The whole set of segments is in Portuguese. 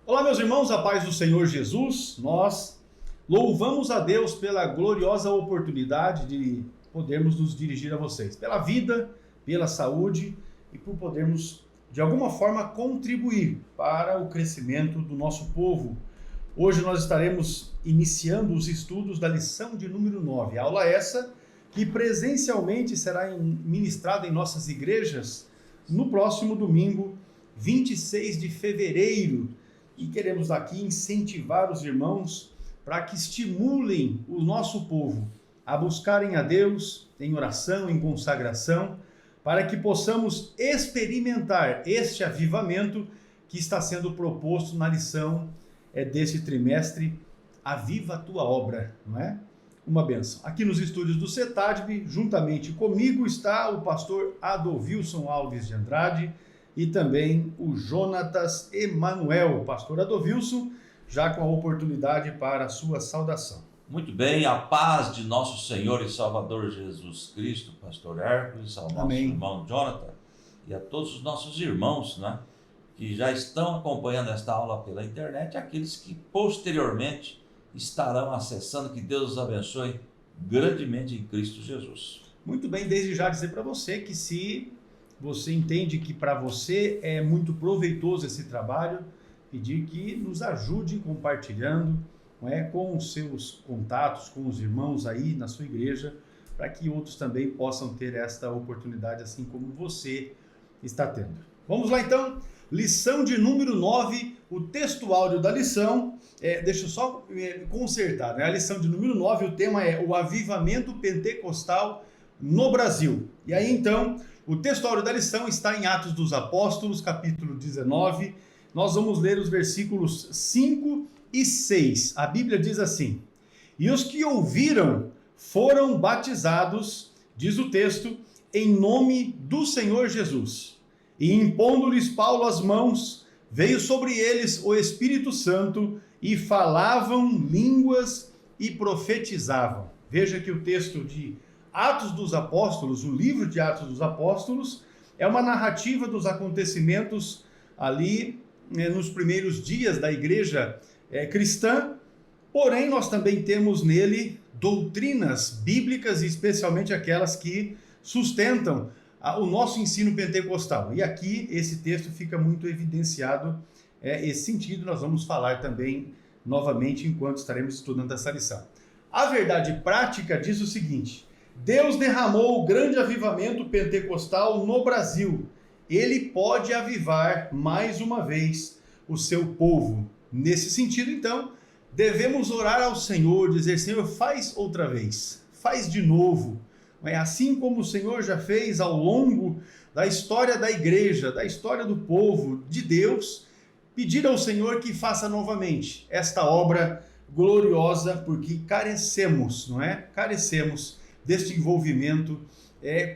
Olá, meus irmãos, a paz do Senhor Jesus. Nós louvamos a Deus pela gloriosa oportunidade de podermos nos dirigir a vocês, pela vida, pela saúde e por podermos, de alguma forma, contribuir para o crescimento do nosso povo. Hoje nós estaremos iniciando os estudos da lição de número 9, aula essa que presencialmente será ministrada em nossas igrejas no próximo domingo, 26 de fevereiro. E queremos aqui incentivar os irmãos para que estimulem o nosso povo a buscarem a Deus em oração, em consagração, para que possamos experimentar este avivamento que está sendo proposto na lição desse trimestre, Aviva a Tua Obra, não é? Uma bênção. Aqui nos estúdios do CETADB, juntamente comigo está o pastor Adovilson Alves de Andrade e também o Jonatas Emanuel. Pastor Adovilson, já com a oportunidade para a sua saudação. Muito bem, a paz de nosso Senhor e Salvador Jesus Cristo, pastor Hércules, ao nosso irmão Jonathan e a todos os nossos irmãos, né, que já estão acompanhando esta aula pela internet, e aqueles que posteriormente estarão acessando. Que Deus os abençoe grandemente em Cristo Jesus. Muito bem, desde já dizer para você que se você entende que para você é muito proveitoso esse trabalho, pedir que nos ajude compartilhando, não é, com os seus contatos, com os irmãos aí na sua igreja, para que outros também possam ter esta oportunidade, assim como você está tendo. Vamos lá então, lição de número 9, o texto áudio da lição, deixa eu só consertar, né? A lição de número 9, o tema é o avivamento pentecostal no Brasil. E aí então, o texto áudio da lição está em Atos dos Apóstolos, capítulo 19, nós vamos ler os versículos 5 e 6. A Bíblia diz assim: e os que ouviram foram batizados, diz o texto, em nome do Senhor Jesus. E impondo-lhes Paulo as mãos, veio sobre eles o Espírito Santo e falavam línguas e profetizavam. Veja que o texto de Atos dos Apóstolos, o livro de Atos dos Apóstolos, é uma narrativa dos acontecimentos ali nos primeiros dias da igreja cristã, porém nós também temos nele doutrinas bíblicas, especialmente aquelas que sustentam o nosso ensino pentecostal. E aqui esse texto fica muito evidenciado, esse sentido nós vamos falar também novamente enquanto estaremos estudando essa lição. A verdade prática diz o seguinte: Deus derramou o grande avivamento pentecostal no Brasil. Ele pode avivar mais uma vez o seu povo. Nesse sentido, então, devemos orar ao Senhor, dizer: Senhor, faz outra vez, faz de novo. Assim como o Senhor já fez ao longo da história da igreja, da história do povo de Deus, pedir ao Senhor que faça novamente esta obra gloriosa, porque carecemos, não é? Carecemos deste envolvimento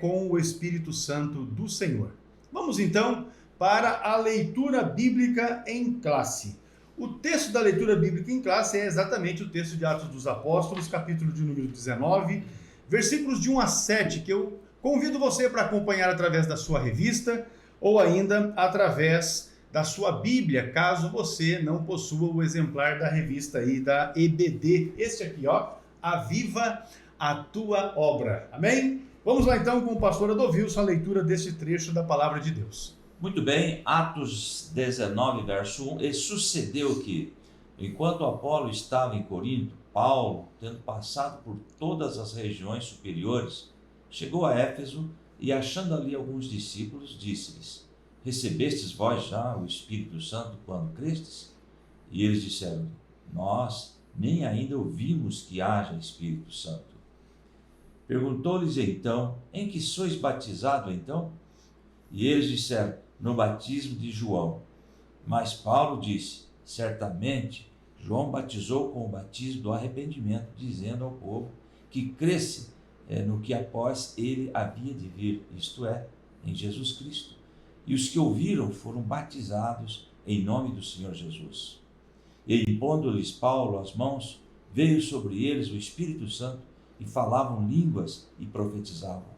com o Espírito Santo do Senhor. Vamos então para a leitura bíblica em classe. O texto da leitura bíblica em classe é exatamente o texto de Atos dos Apóstolos, capítulo de número 19, versículos de 1 a 7, que eu convido você para acompanhar através da sua revista ou ainda através da sua Bíblia, caso você não possua o exemplar da revista aí da EBD. Este aqui, ó, Aviva a Tua Obra. Amém? Vamos lá então com o pastor Adovilson, a leitura deste trecho da Palavra de Deus. Muito bem, Atos 19, verso 1. E sucedeu que, enquanto Apolo estava em Corinto, Paulo, tendo passado por todas as regiões superiores, chegou a Éfeso e, achando ali alguns discípulos, disse-lhes: recebestes vós já o Espírito Santo quando crestes? E eles disseram: nós nem ainda ouvimos que haja Espírito Santo. Perguntou-lhes então: em que sois batizado então? E eles disseram: no batismo de João. Mas Paulo disse: certamente João batizou com o batismo do arrependimento, dizendo ao povo que cresce no que após ele havia de vir, isto é, em Jesus Cristo. E os que ouviram foram batizados em nome do Senhor Jesus. E impondo-lhes Paulo as mãos, veio sobre eles o Espírito Santo e falavam línguas e profetizavam.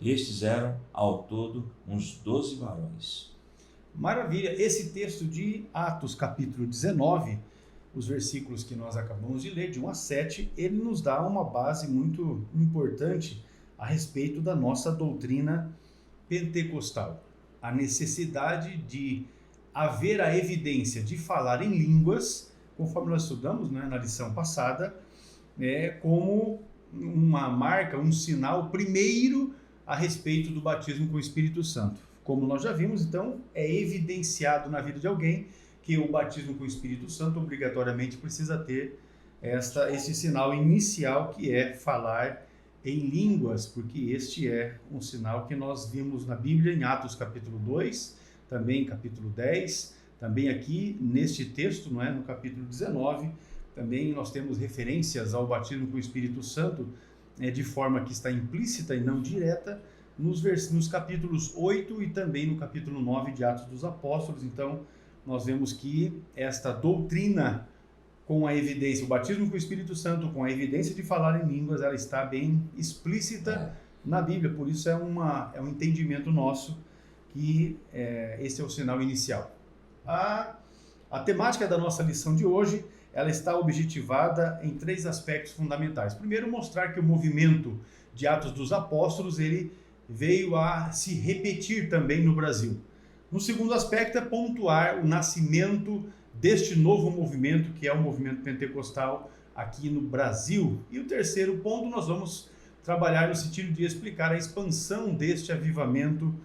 Estes eram, ao todo, uns 12 varões. Maravilha. Esse texto de Atos, capítulo 19, os versículos que nós acabamos de ler, de 1 a 7, ele nos dá uma base muito importante a respeito da nossa doutrina pentecostal. A necessidade de haver a evidência de falar em línguas, conforme nós estudamos, né, na lição passada, como uma marca, um sinal primeiro a respeito do batismo com o Espírito Santo. Como nós já vimos, então, é evidenciado na vida de alguém que o batismo com o Espírito Santo obrigatoriamente precisa ter esse sinal inicial, que é falar em línguas, porque este é um sinal que nós vimos na Bíblia, em Atos capítulo 2, também capítulo 10, também aqui neste texto, não é? No capítulo 19, também nós temos referências ao batismo com o Espírito Santo, de forma que está implícita e não direta, nos capítulos 8 e também no capítulo 9 de Atos dos Apóstolos. Então, nós vemos que esta doutrina com a evidência, o batismo com o Espírito Santo, com a evidência de falar em línguas, ela está bem explícita na Bíblia. Por isso é um entendimento nosso que esse é o sinal inicial. A temática da nossa lição de hoje, ela está objetivada em 3 aspectos fundamentais. Primeiro, mostrar que o movimento de Atos dos Apóstolos, ele veio a se repetir também no Brasil. No segundo aspecto, é pontuar o nascimento deste novo movimento, que é o movimento pentecostal aqui no Brasil. E o terceiro ponto, nós vamos trabalhar no sentido de explicar a expansão deste avivamento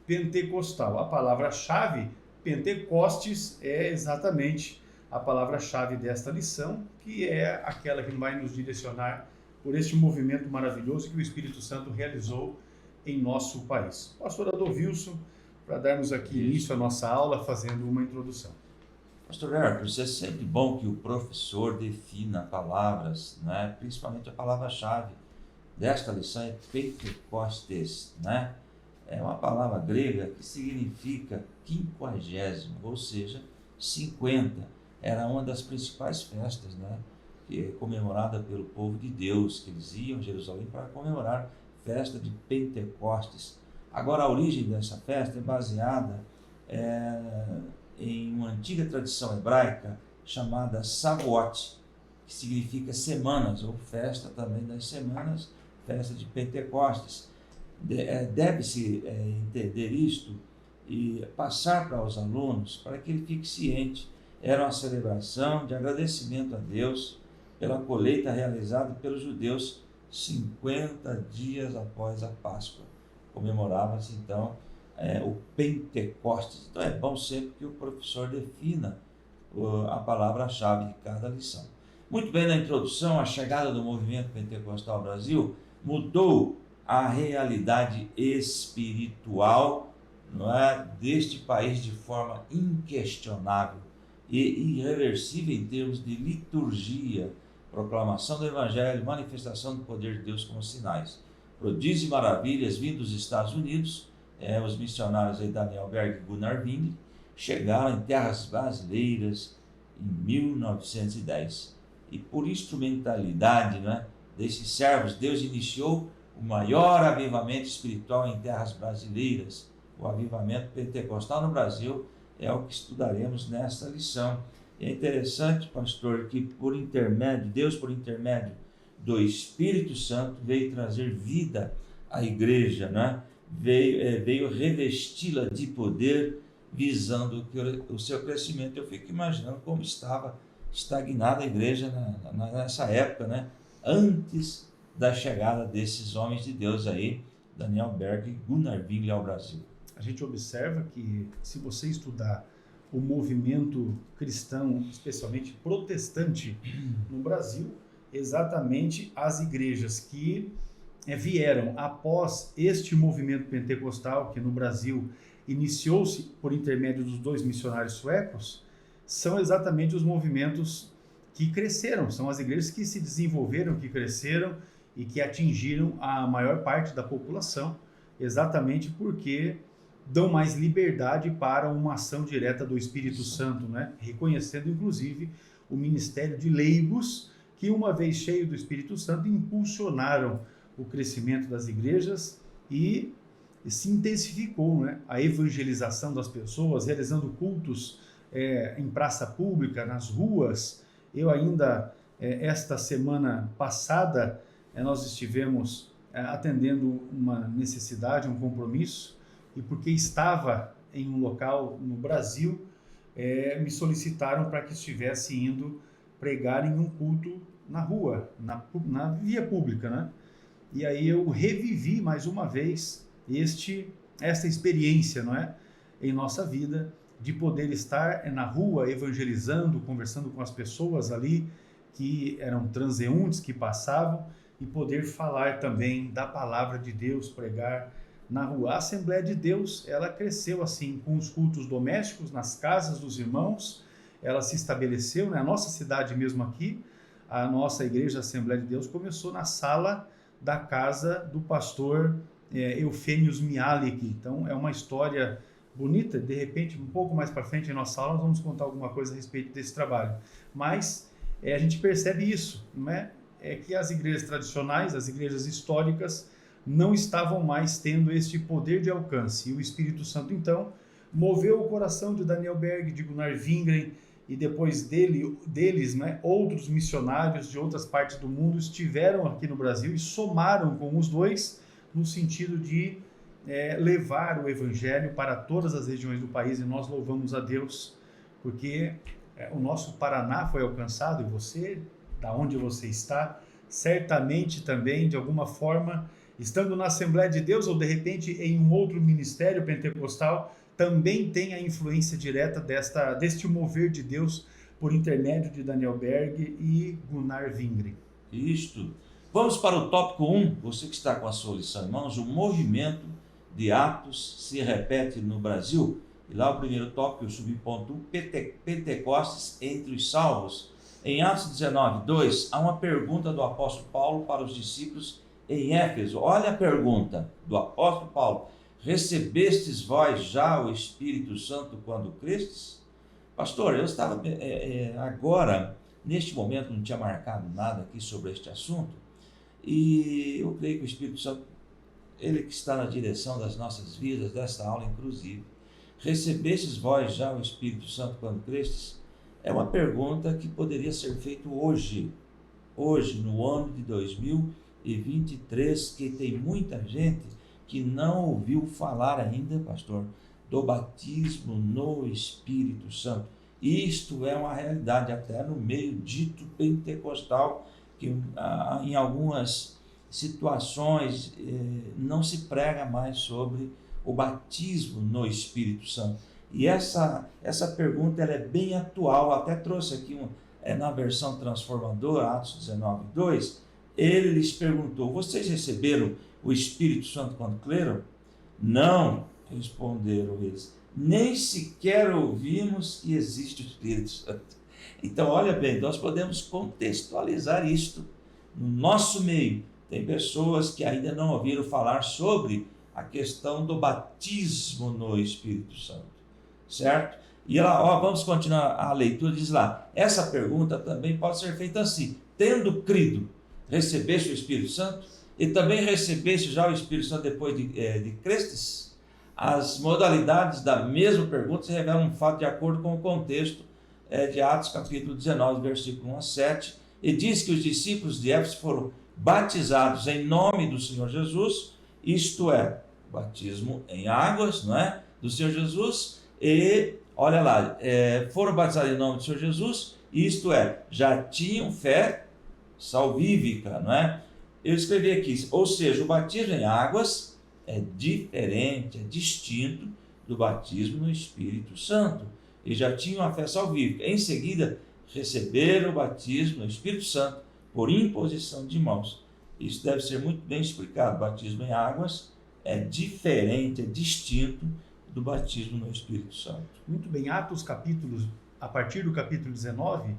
pentecostal. A palavra-chave, Pentecostes, é exatamente a palavra-chave desta lição, que é aquela que vai nos direcionar por este movimento maravilhoso que o Espírito Santo realizou em nosso país. Pastor Adolvilson, para darmos aqui início à nossa aula, fazendo uma introdução. Pastor Hércules, é sempre bom que o professor defina palavras, né? Principalmente a palavra-chave desta lição é Pentecostes, né? É uma palavra grega que significa 50º, ou seja, 50. Era uma das principais festas, né? Que é comemorada pelo povo de Deus, que eles iam a Jerusalém para comemorar a festa de Pentecostes. Agora, a origem dessa festa é baseada em uma antiga tradição hebraica chamada Shavuot, que significa semanas, ou festa também das semanas, festa de Pentecostes. Deve-se entender isto e passar para os alunos para que ele fique ciente. Era uma celebração de agradecimento a Deus pela colheita realizada pelos judeus 50 dias após a Páscoa. Comemorava-se então o Pentecostes. Então é bom sempre que o professor defina a palavra-chave de cada lição. Muito bem, na introdução, a chegada do movimento pentecostal ao Brasil mudou a realidade espiritual, não é, deste país de forma inquestionável e irreversível em termos de liturgia, proclamação do Evangelho, manifestação do poder de Deus como sinais, prodígios e maravilhas vindos dos Estados Unidos. Os missionários aí, Daniel Berg e Gunnar Wingre, chegaram em terras brasileiras em 1910. E por instrumentalidade, né, desses servos, Deus iniciou o maior avivamento espiritual em terras brasileiras. O avivamento pentecostal no Brasil é o que estudaremos nesta lição. É interessante, pastor, que Deus, por intermédio do Espírito Santo, veio trazer vida à igreja, né? Veio revesti-la de poder, visando o seu crescimento. Eu fico imaginando como estava estagnada a igreja nessa época, né? Antes da chegada desses homens de Deus aí, Daniel Berg e Gunnar Wingre ao Brasil. A gente observa que, se você estudar o movimento cristão, especialmente protestante, no Brasil, exatamente as igrejas que vieram após este movimento pentecostal, que no Brasil iniciou-se por intermédio dos 2 missionários suecos, são exatamente os movimentos que cresceram, são as igrejas que se desenvolveram, que cresceram e que atingiram a maior parte da população, exatamente porque dão mais liberdade para uma ação direta do Espírito Santo, né? Reconhecendo inclusive o ministério de leigos, que uma vez cheio do Espírito Santo impulsionaram o crescimento das igrejas e se intensificou, né? A evangelização das pessoas, realizando cultos em praça pública, nas ruas. Eu ainda, esta semana passada, nós estivemos atendendo uma necessidade, um compromisso, e porque estava em um local no Brasil, me solicitaram para que estivesse indo pregar em um culto na rua, na via pública, né? E aí eu revivi mais uma vez esta experiência, não é? Em nossa vida, de poder estar na rua evangelizando, conversando com as pessoas ali que eram transeuntes, que passavam, e poder falar também da palavra de Deus, pregar na rua. A Assembleia de Deus, ela cresceu assim, com os cultos domésticos, nas casas dos irmãos, ela se estabeleceu, na nossa cidade mesmo aqui, a nossa igreja Assembleia de Deus começou na sala da casa do pastor Eufênios Mialik. Então é uma história bonita. De repente, um pouco mais para frente em nossa aula, nós vamos contar alguma coisa a respeito desse trabalho. Mas a gente percebe isso, não é? É que as igrejas tradicionais, as igrejas históricas, não estavam mais tendo este poder de alcance. E o Espírito Santo, então, moveu o coração de Daniel Berg, de Gunnar Wingren, e depois deles, né, outros missionários de outras partes do mundo estiveram aqui no Brasil e somaram com os dois no sentido de levar o Evangelho para todas as regiões do país. E nós louvamos a Deus, porque o nosso Paraná foi alcançado, e você, da onde você está, certamente também, de alguma forma, estando na Assembleia de Deus ou de repente em um outro ministério pentecostal, também tem a influência direta deste mover de Deus por intermédio de Daniel Berg e Gunnar Wingren. Isto. Vamos para o tópico 1, você que está com a sua lição em mãos. O movimento de Atos se repete no Brasil. E lá o primeiro tópico, o subponto 1, Pentecostes entre os salvos. Em Atos 19, 2, há uma pergunta do apóstolo Paulo para os discípulos em Éfeso. Olha a pergunta do apóstolo Paulo: recebestes vós já o Espírito Santo quando crestes? Pastor, eu estava agora, neste momento, não tinha marcado nada aqui sobre este assunto, e eu creio que o Espírito Santo, ele que está na direção das nossas vidas, desta aula inclusive. Recebestes vós já o Espírito Santo quando crestes? É uma pergunta que poderia ser feita hoje, no ano de 2023, que tem muita gente que não ouviu falar ainda, pastor, do batismo no Espírito Santo. Isto é uma realidade até no meio dito pentecostal, que em algumas situações não se prega mais sobre o batismo no Espírito Santo. E essa pergunta ela é bem atual. Até trouxe aqui na versão transformadora, Atos 19, 2, ele lhes perguntou: vocês receberam o Espírito Santo quando creram? Não, responderam eles, nem sequer ouvimos que existe o Espírito Santo. Então, olha bem, nós podemos contextualizar isto no nosso meio. Tem pessoas que ainda não ouviram falar sobre a questão do batismo no Espírito Santo, certo? E lá, vamos continuar a leitura, diz lá, essa pergunta também pode ser feita assim: tendo crido, recebeste o Espírito Santo? E também recebeste já o Espírito Santo depois de crestes? As modalidades da mesma pergunta se revelam um fato de acordo com o contexto de Atos capítulo 19, versículo 1 a 7, e diz que os discípulos de Éfeso foram batizados em nome do Senhor Jesus, isto é, batismo em águas, não é? Do Senhor Jesus, e olha lá, foram batizados em nome do Senhor Jesus, isto é, já tinham fé salvífica, não é? Eu escrevi aqui, ou seja, o batismo em águas é diferente, é distinto do batismo no Espírito Santo. E já tinham a fé salvífica. Em seguida, receberam o batismo no Espírito Santo por imposição de mãos. Isso deve ser muito bem explicado. O batismo em águas é diferente, é distinto do batismo no Espírito Santo. Muito bem, Atos capítulos, a partir do capítulo 19,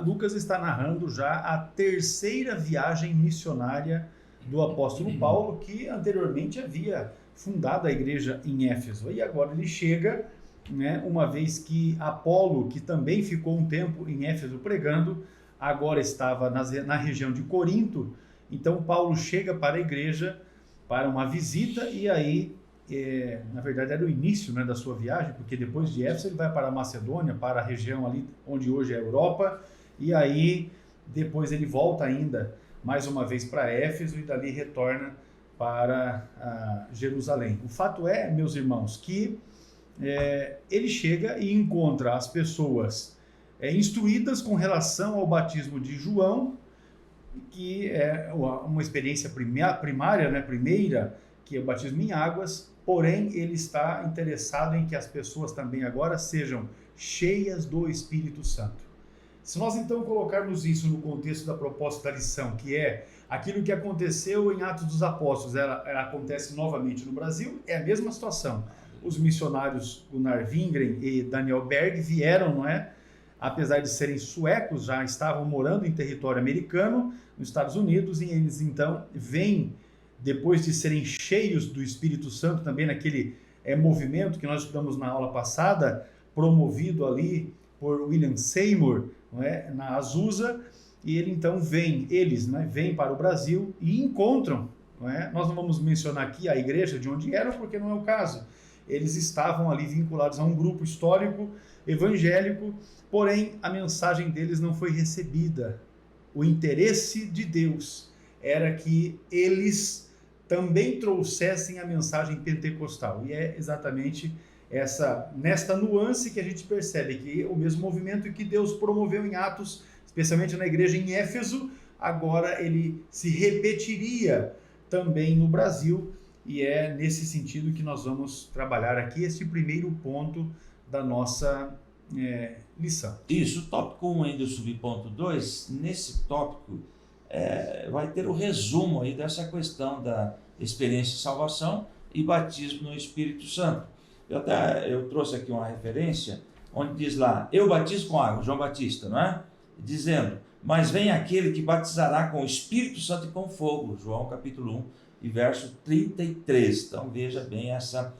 Lucas está narrando já a terceira viagem missionária do apóstolo Paulo, que anteriormente havia fundado a igreja em Éfeso. E agora ele chega, né, uma vez que Apolo, que também ficou um tempo em Éfeso pregando, agora estava na região de Corinto. Então Paulo chega para a igreja para uma visita, e aí, na verdade, era o início, né, da sua viagem, porque depois de Éfeso ele vai para a Macedônia, para a região ali onde hoje é a Europa, e aí depois ele volta ainda mais uma vez para Éfeso e dali retorna para Jerusalém. O fato é, meus irmãos, que ele chega e encontra as pessoas instruídas com relação ao batismo de João, que é uma experiência primária, né, primeira, que é o batismo em águas, porém ele está interessado em que as pessoas também agora sejam cheias do Espírito Santo. Se nós então colocarmos isso no contexto da proposta da lição, que é aquilo que aconteceu em Atos dos Apóstolos, ela acontece novamente no Brasil, é a mesma situação. Os missionários Gunnar Wingren e Daniel Berg vieram, não é? Apesar de serem suecos, já estavam morando em território americano, nos Estados Unidos, e eles então vêm, depois de serem cheios do Espírito Santo, também naquele movimento que nós estudamos na aula passada, promovido ali por William Seymour, não é? Na Azusa, e ele então eles vêm para o Brasil e encontram, não é? Nós não vamos mencionar aqui a igreja de onde eram, porque não é o caso. Eles estavam ali vinculados a um grupo histórico evangélico, porém a mensagem deles não foi recebida. O interesse de Deus era que eles também trouxessem a mensagem pentecostal, e é exatamente nesta nuance que a gente percebe que o mesmo movimento que Deus promoveu em Atos, especialmente na igreja em Éfeso, agora ele se repetiria também no Brasil, e é nesse sentido que nós vamos trabalhar aqui este primeiro ponto da nossa lição. Isso, tópico 1 aí do subponto 2, nesse tópico vai ter o resumo aí dessa questão da experiência de salvação e batismo no Espírito Santo. Eu trouxe aqui uma referência, onde diz lá, eu batizo com água, João Batista, não é? Dizendo, mas vem aquele que batizará com o Espírito Santo e com fogo, João capítulo 1 e verso 33. Então veja bem essa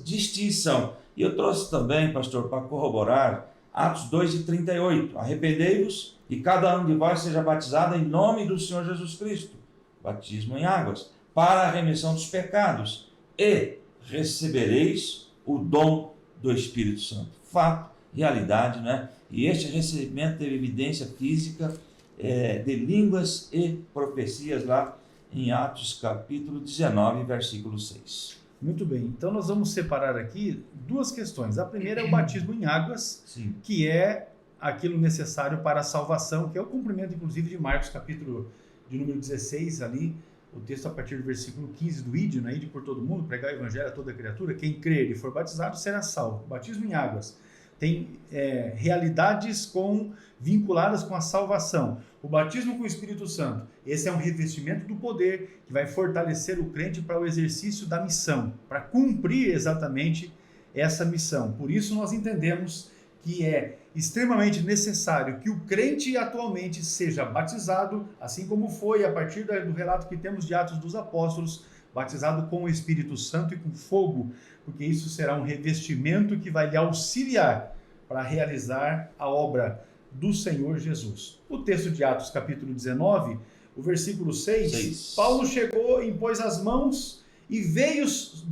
distinção. E eu trouxe também, pastor, para corroborar, Atos 2:38, arrependei-vos e cada um de vós seja batizado em nome do Senhor Jesus Cristo, batismo em águas, para a remissão dos pecados, e recebereis o dom do Espírito Santo. Fato, realidade, né? E este recebimento teve evidência física de línguas e profecias lá em Atos capítulo 19, versículo 6. Muito bem, então nós vamos separar aqui duas questões. A primeira é o batismo em águas, Sim. Que é aquilo necessário para a salvação, que é o cumprimento, inclusive, de Marcos capítulo de número 16, ali, o texto a partir do versículo 15 do Ide, né? Ide por todo mundo, pregar o evangelho a toda criatura, quem crer e for batizado será salvo. Batismo em águas tem realidades vinculadas com a salvação. O batismo com o Espírito Santo, esse é um revestimento do poder que vai fortalecer o crente para o exercício da missão, para cumprir exatamente essa missão. Por isso nós entendemos que é extremamente necessário que o crente atualmente seja batizado, assim como foi a partir do relato que temos de Atos dos Apóstolos, batizado com o Espírito Santo e com fogo, porque isso será um revestimento que vai lhe auxiliar para realizar a obra do Senhor Jesus. O texto de Atos capítulo 19, o versículo 6, Paulo chegou, impôs as mãos e veio,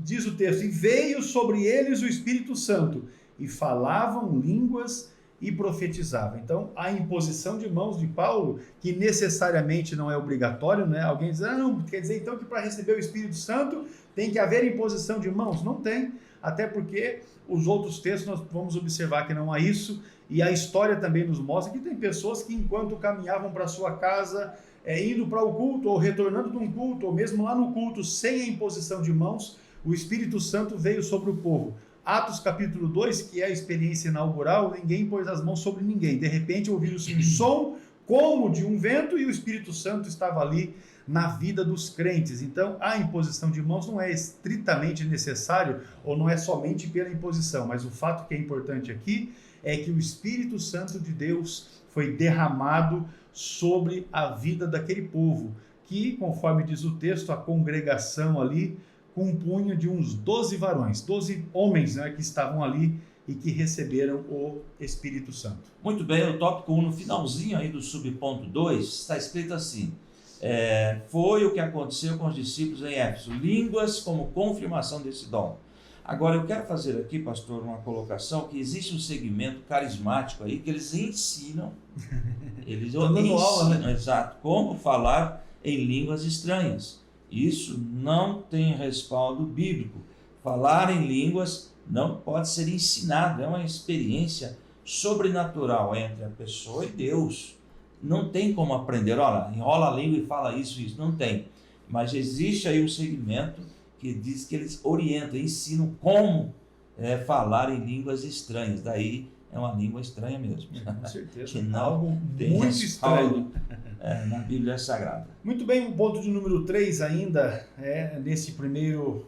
diz o texto, e veio sobre eles o Espírito Santo, e falavam línguas e profetizavam. Então, a imposição de mãos de Paulo, que necessariamente não é obrigatório, né? Alguém diz, não, quer dizer então que para receber o Espírito Santo tem que haver imposição de mãos? Não tem, até porque os outros textos nós vamos observar que não há isso, e a história também nos mostra que tem pessoas que enquanto caminhavam para sua casa, indo para o culto, ou retornando de um culto, ou mesmo lá no culto, sem a imposição de mãos, o Espírito Santo veio sobre o povo. Atos capítulo 2, que é a experiência inaugural, ninguém pôs as mãos sobre ninguém. De repente ouviu-se um som como de um vento e o Espírito Santo estava ali na vida dos crentes. Então a imposição de mãos não é estritamente necessário, ou não é somente pela imposição, mas o fato que é importante aqui é que o Espírito Santo de Deus foi derramado sobre a vida daquele povo, que, conforme diz o texto, a congregação ali compunha de uns 12 varões, 12 homens, né, que estavam ali e que receberam o Espírito Santo. Muito bem, o tópico 1, no finalzinho aí do subponto 2, está escrito assim, Foi o que aconteceu com os discípulos em Éfeso, línguas como confirmação desse dom. Agora, eu quero fazer aqui, pastor, uma colocação, que existe um segmento carismático aí, que eles ensinam, aula, né? Exato, como falar em línguas estranhas. Isso não tem respaldo bíblico. Falar em línguas não pode ser ensinado, é uma experiência sobrenatural entre a pessoa e Deus. Não tem como aprender, olha, enrola a língua e fala isso, não tem. Mas existe aí um segmento que diz que eles orientam, ensinam como falar em línguas estranhas. Daí é uma língua estranha mesmo. Com certeza. Que não algo tem muito estranho. Na Bíblia Sagrada. Muito bem, o ponto de número 3 ainda, nesse primeiro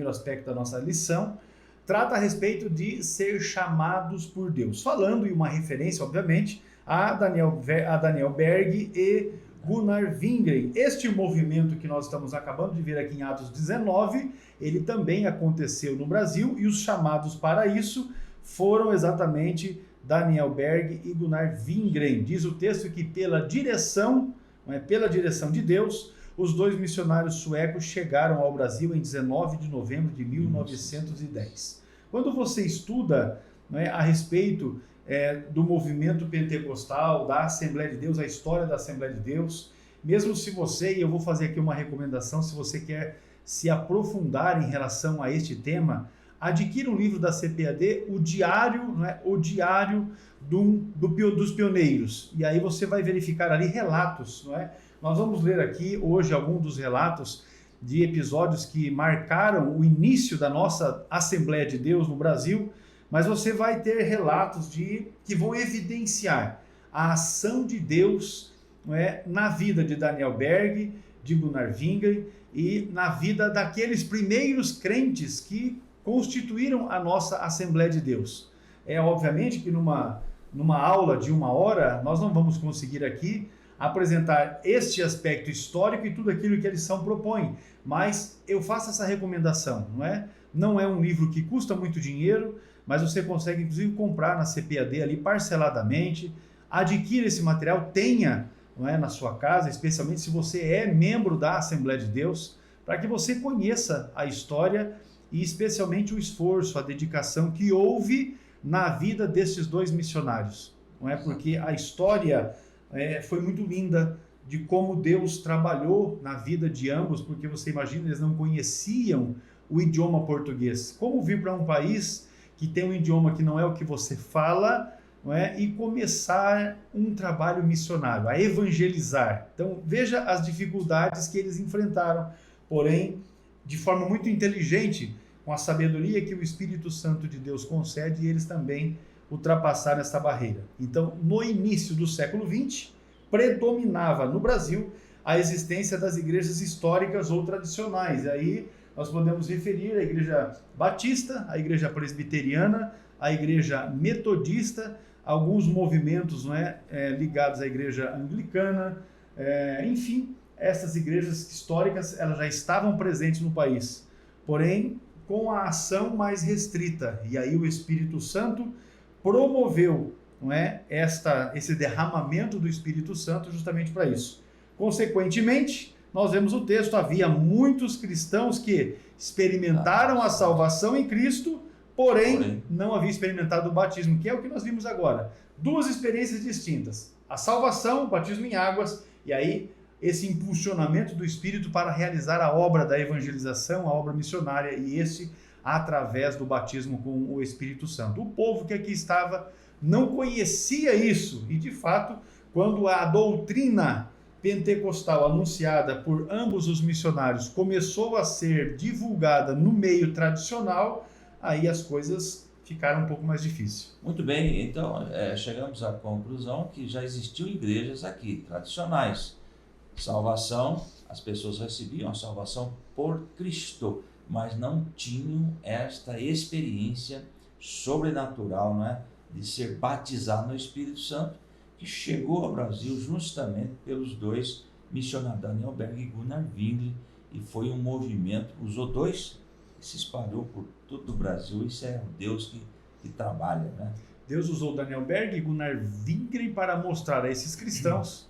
aspecto da nossa lição, trata a respeito de ser chamados por Deus. Falando em uma referência, obviamente, a Daniel Berg e Gunnar Wingren. Este movimento que nós estamos acabando de ver aqui em Atos 19, ele também aconteceu no Brasil e os chamados para isso foram exatamente Daniel Berg e Gunnar Wingren. Diz o texto que pela direção de Deus, os dois missionários suecos chegaram ao Brasil em 19 de novembro de 1910. Quando você estuda a respeito do movimento pentecostal, da Assembleia de Deus, a história da Assembleia de Deus, mesmo se você, e eu vou fazer aqui uma recomendação, se você quer se aprofundar em relação a este tema, adquira um livro da CPAD, o Diário dos Pioneiros, e aí você vai verificar ali relatos, Nós vamos ler aqui hoje alguns dos relatos de episódios que marcaram o início da nossa Assembleia de Deus no Brasil, mas você vai ter relatos que vão evidenciar a ação de Deus na vida de Daniel Berg, de Gunnar Wingren e na vida daqueles primeiros crentes que constituíram a nossa Assembleia de Deus. Obviamente que numa aula de 1 hora, nós não vamos conseguir aqui apresentar este aspecto histórico e tudo aquilo que a lição propõe, mas eu faço essa recomendação, Não é um livro que custa muito dinheiro, mas você consegue inclusive comprar na CPAD ali parceladamente, adquira esse material, tenha na sua casa, especialmente se você é membro da Assembleia de Deus, para que você conheça a história e especialmente o esforço, a dedicação que houve na vida desses dois missionários, Porque a história foi muito linda de como Deus trabalhou na vida de ambos, porque você imagina, eles não conheciam o idioma português. Como vir para um país que tem um idioma que não é o que você fala, e começar um trabalho missionário, a evangelizar. Então, veja as dificuldades que eles enfrentaram, porém, de forma muito inteligente, com a sabedoria que o Espírito Santo de Deus concede, e eles também ultrapassaram essa barreira. Então, no início do século XX, predominava no Brasil a existência das igrejas históricas ou tradicionais. E aí nós podemos referir a Igreja Batista, a Igreja Presbiteriana, a Igreja Metodista, alguns movimentos ligados à Igreja Anglicana, enfim, essas igrejas históricas elas já estavam presentes no país, porém com a ação mais restrita. E aí o Espírito Santo promoveu esse derramamento do Espírito Santo justamente para isso. Consequentemente, nós vemos o texto, havia muitos cristãos que experimentaram a salvação em Cristo, porém não haviam experimentado o batismo, que é o que nós vimos agora. Duas experiências distintas, a salvação, o batismo em águas, e aí esse impulsionamento do Espírito para realizar a obra da evangelização, a obra missionária, e esse através do batismo com o Espírito Santo. O povo que aqui estava não conhecia isso, e de fato, quando a doutrina pentecostal anunciada por ambos os missionários começou a ser divulgada no meio tradicional, aí as coisas ficaram um pouco mais difíceis. Muito bem, então chegamos à conclusão que já existiam igrejas aqui, tradicionais. Salvação, as pessoas recebiam a salvação por Cristo, mas não tinham esta experiência sobrenatural, de ser batizado no Espírito Santo, que chegou ao Brasil justamente pelos dois missionários, Daniel Berg e Gunnar Wingren, e foi um movimento, usou dois, e se espalhou por todo o Brasil. Isso é o Deus que trabalha, Deus usou Daniel Berg e Gunnar Wingren para mostrar a esses cristãos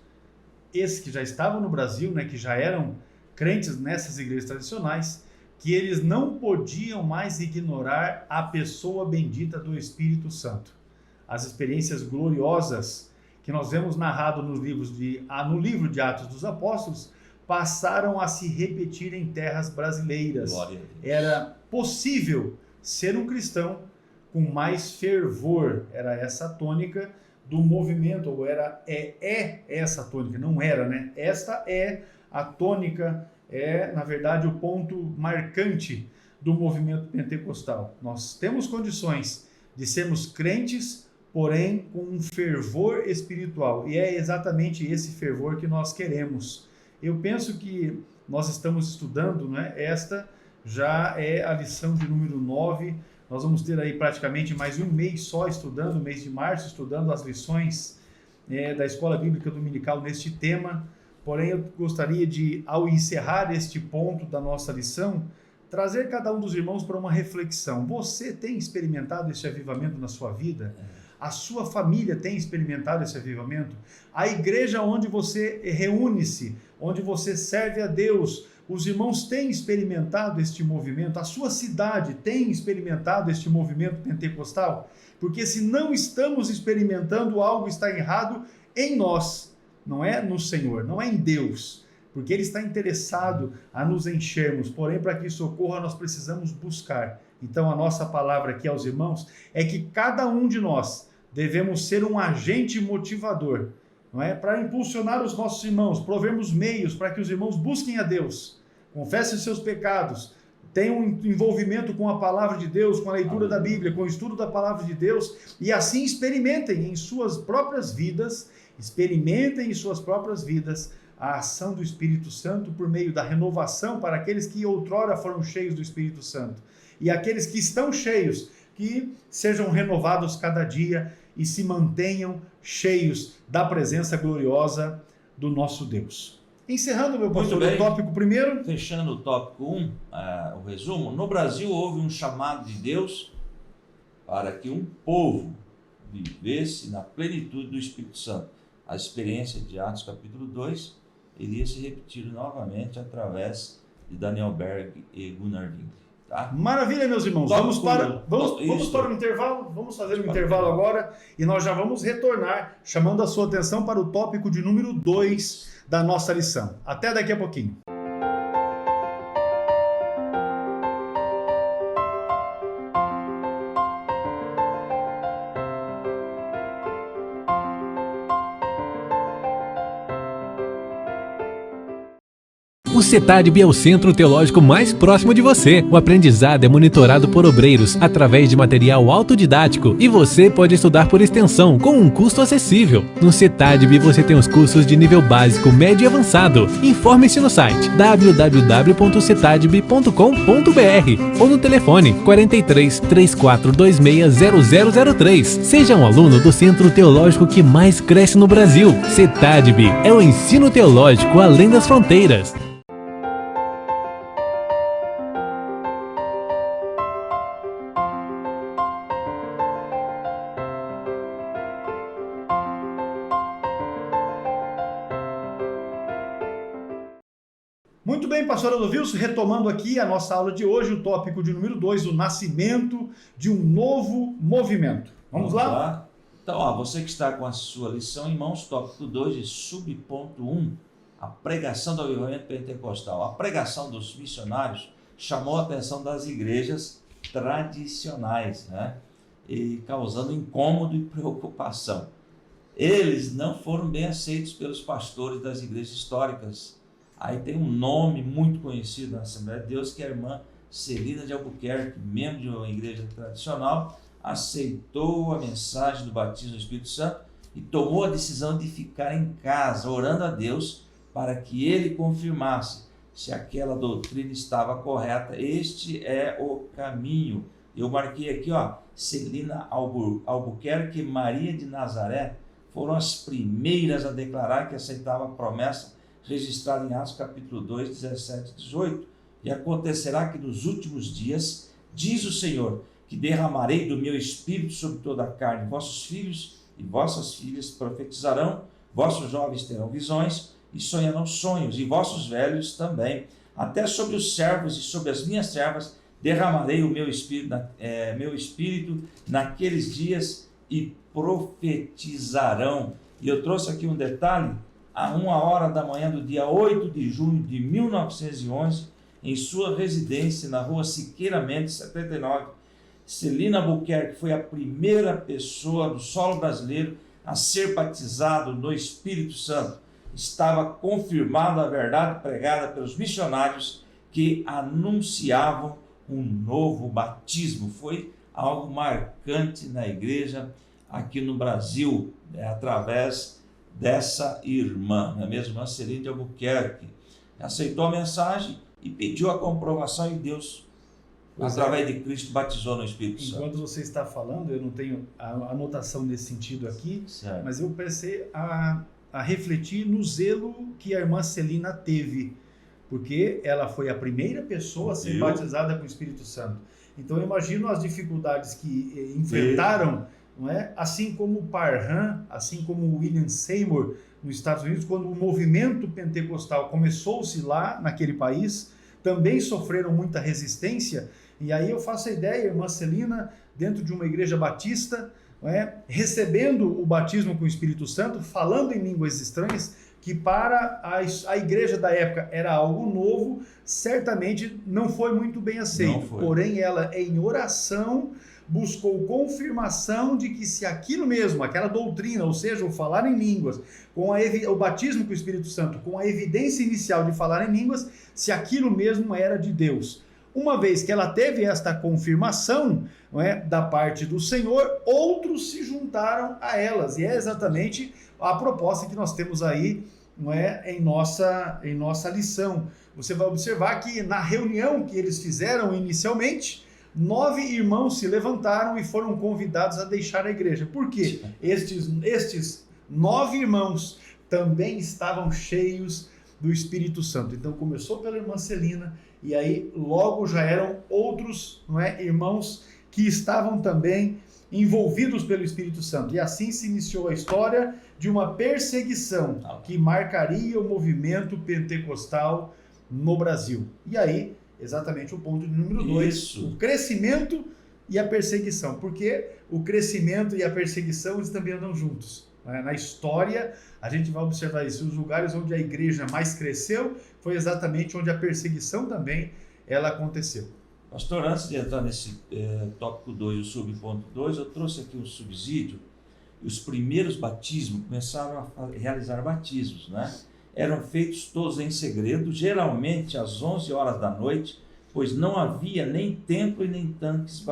esses que já estavam no Brasil, né, que já eram crentes nessas igrejas tradicionais, que eles não podiam mais ignorar a pessoa bendita do Espírito Santo. As experiências gloriosas que nós vemos narrado no livro de Atos dos Apóstolos passaram a se repetir em terras brasileiras. Era possível ser um cristão com mais fervor. Era essa a tônica do movimento, ou é essa a tônica, não era, né? Esta é a tônica, na verdade, o ponto marcante do movimento pentecostal. Nós temos condições de sermos crentes, porém com um fervor espiritual, e é exatamente esse fervor que nós queremos. Eu penso que nós estamos estudando, né? Esta já é a lição de número 9, nós vamos ter aí praticamente mais um mês só estudando, o mês de março, estudando as lições da Escola Bíblica Dominical neste tema. Porém, eu gostaria de, ao encerrar este ponto da nossa lição, trazer cada um dos irmãos para uma reflexão. Você tem experimentado esse avivamento na sua vida? A sua família tem experimentado esse avivamento? A igreja onde você reúne-se, onde você serve a Deus, os irmãos têm experimentado este movimento? A sua cidade tem experimentado este movimento pentecostal? Porque se não estamos experimentando, algo está errado em nós, não é no Senhor, não é em Deus, porque Ele está interessado a nos enchermos. Porém, para que isso ocorra, nós precisamos buscar. Então, a nossa palavra aqui aos irmãos é que cada um de nós devemos ser um agente motivador, não é? Para impulsionar os nossos irmãos, provermos meios para que os irmãos busquem a Deus, confessem os seus pecados, tenham um envolvimento com a palavra de Deus, com a leitura da Bíblia, com o estudo da palavra de Deus, e assim experimentem em suas próprias vidas a ação do Espírito Santo por meio da renovação para aqueles que outrora foram cheios do Espírito Santo. E aqueles que estão cheios, que sejam renovados cada dia e se mantenham cheios da presença gloriosa do nosso Deus. Encerrando, meu pastor, o tópico primeiro. Fechando o tópico 1, o resumo. No Brasil houve um chamado de Deus para que um povo vivesse na plenitude do Espírito Santo. A experiência de Atos capítulo 2 iria se repetir novamente através de Daniel Berg e Gunnar Wingre. Tá? Maravilha, meus irmãos. Vamos para o intervalo. Vamos fazer um intervalo agora e nós já vamos retornar, chamando a sua atenção para o tópico de número 2 da nossa lição. Até daqui a pouquinho. O CETADB é o centro teológico mais próximo de você. O aprendizado é monitorado por obreiros através de material autodidático e você pode estudar por extensão com um custo acessível. No CETADB você tem os cursos de nível básico, médio e avançado. Informe-se no site www.cetadb.com.br ou no telefone 43 3426 0003. Seja um aluno do centro teológico que mais cresce no Brasil. CETADB é o ensino teológico além das fronteiras. Muito bem, pastor Wilson, retomando aqui a nossa aula de hoje, o tópico de número 2, o nascimento de um novo movimento. Vamos lá? Então, você que está com a sua lição em mãos, tópico 2 e subponto 1, a pregação do avivamento pentecostal. A pregação dos missionários chamou a atenção das igrejas tradicionais, né? E causando incômodo e preocupação. Eles não foram bem aceitos pelos pastores das igrejas históricas. Aí tem um nome muito conhecido na Assembleia de Deus, que é a irmã Celina de Albuquerque, membro de uma igreja tradicional, aceitou a mensagem do batismo do Espírito Santo e tomou a decisão de ficar em casa, orando a Deus para que Ele confirmasse se aquela doutrina estava correta. Este é o caminho. Eu marquei aqui, Celina Albuquerque e Maria de Nazaré foram as primeiras a declarar que aceitavam a promessa registrado em Atos capítulo 2, 17 e 18, e acontecerá que nos últimos dias, diz o Senhor, que derramarei do meu espírito sobre toda a carne, vossos filhos e vossas filhas profetizarão, vossos jovens terão visões, e sonharão sonhos, e vossos velhos também. Até sobre os servos e sobre as minhas servas derramarei o meu espírito naqueles dias e profetizarão. E eu trouxe aqui um detalhe: a 1h da manhã do dia 8 de junho de 1911, em sua residência na rua Siqueira Mendes, 79, Celina Albuquerque foi a primeira pessoa do solo brasileiro a ser batizado no Espírito Santo. Estava confirmada a verdade pregada pelos missionários que anunciavam um novo batismo. Foi algo marcante na igreja aqui no Brasil, através dessa irmã, a mesma irmã Celina de Albuquerque. Aceitou a mensagem e pediu a comprovação, e Deus, através de Cristo, batizou no Espírito Santo. Enquanto você está falando, eu não tenho a anotação nesse sentido aqui, certo, mas eu pensei a refletir no zelo que a irmã Celina teve, porque ela foi a primeira pessoa a ser batizada com o Espírito Santo. Então eu imagino as dificuldades que enfrentaram, não é? Assim como Parham, assim como William Seymour nos Estados Unidos, quando o movimento pentecostal começou-se lá naquele país, também sofreram muita resistência. E aí eu faço a ideia, irmã Celina, dentro de uma igreja batista, recebendo o batismo com o Espírito Santo, falando em línguas estranhas, que para a igreja da época era algo novo, certamente não foi muito bem aceito. Porém, ela, em oração, buscou confirmação de que se aquilo mesmo, aquela doutrina, ou seja, o falar em línguas, com o batismo com o Espírito Santo, com a evidência inicial de falar em línguas, se aquilo mesmo era de Deus. Uma vez que ela teve esta confirmação, da parte do Senhor, outros se juntaram a elas. E é exatamente a proposta que nós temos aí, em nossa lição. Você vai observar que na reunião que eles fizeram inicialmente, 9 irmãos se levantaram e foram convidados a deixar a igreja. Por quê? Estes 9 irmãos também estavam cheios do Espírito Santo. Então começou pela irmã Celina, e aí logo já eram outros irmãos que estavam também envolvidos pelo Espírito Santo. E assim se iniciou a história de uma perseguição que marcaria o movimento pentecostal no Brasil. E aí, exatamente o ponto número 2, o crescimento e a perseguição. Porque o crescimento e a perseguição, eles também andam juntos. Na história, a gente vai observar isso. Os lugares onde a igreja mais cresceu foi exatamente onde a perseguição também ela aconteceu. Pastor, antes de entrar nesse tópico 2, o subponto 2, eu trouxe aqui um subsídio. Os primeiros batismos começaram a realizar batismos, né? Eram feitos todos em segredo, geralmente às 11h da noite, pois não havia nem templo e nem tanques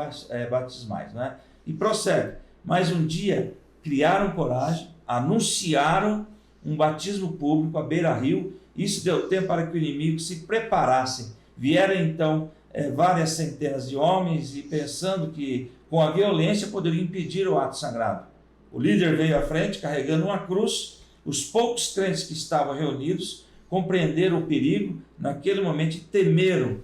batismais, né? E prossegue. Mas um dia criaram coragem, anunciaram um batismo público à beira-rio. Isso deu tempo para que o inimigo se preparasse. Vieram então várias centenas de homens, e pensando que com a violência poderiam impedir o ato sagrado. O líder veio à frente carregando uma cruz. Os poucos crentes que estavam reunidos compreenderam o perigo naquele momento e temeram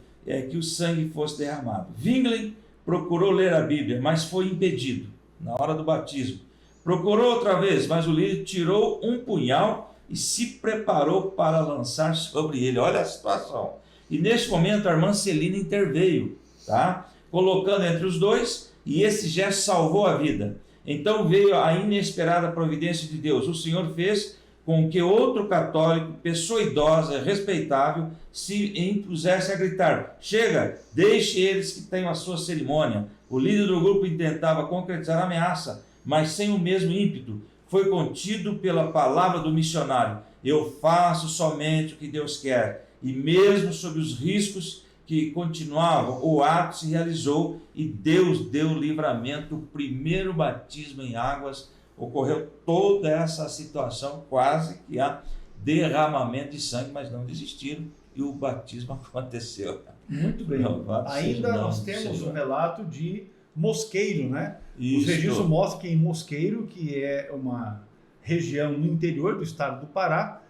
que o sangue fosse derramado. Zwingli procurou ler a Bíblia, mas foi impedido na hora do batismo. Procurou outra vez, mas o líder tirou um punhal e se preparou para lançar sobre ele. Olha a situação. E neste momento a irmã Celina interveio, tá? Colocando entre os dois, e esse gesto salvou a vida. Então veio a inesperada providência de Deus. O Senhor fez com que outro católico, pessoa idosa, respeitável, se impusesse a gritar: chega, deixe eles que tenham a sua cerimônia. O líder do grupo intentava concretizar a ameaça, mas sem o mesmo ímpeto. Foi contido pela palavra do missionário: eu faço somente o que Deus quer. E mesmo sob os riscos que continuavam, o ato se realizou e Deus deu livramento. O primeiro batismo em águas ocorreu. Toda essa situação, quase que há derramamento de sangue, mas não desistiram e o batismo aconteceu. Muito bem. Ainda nós temos um relato de Mosqueiro, né? Os registros mostram que em Mosqueiro, que é uma região no interior do estado do Pará,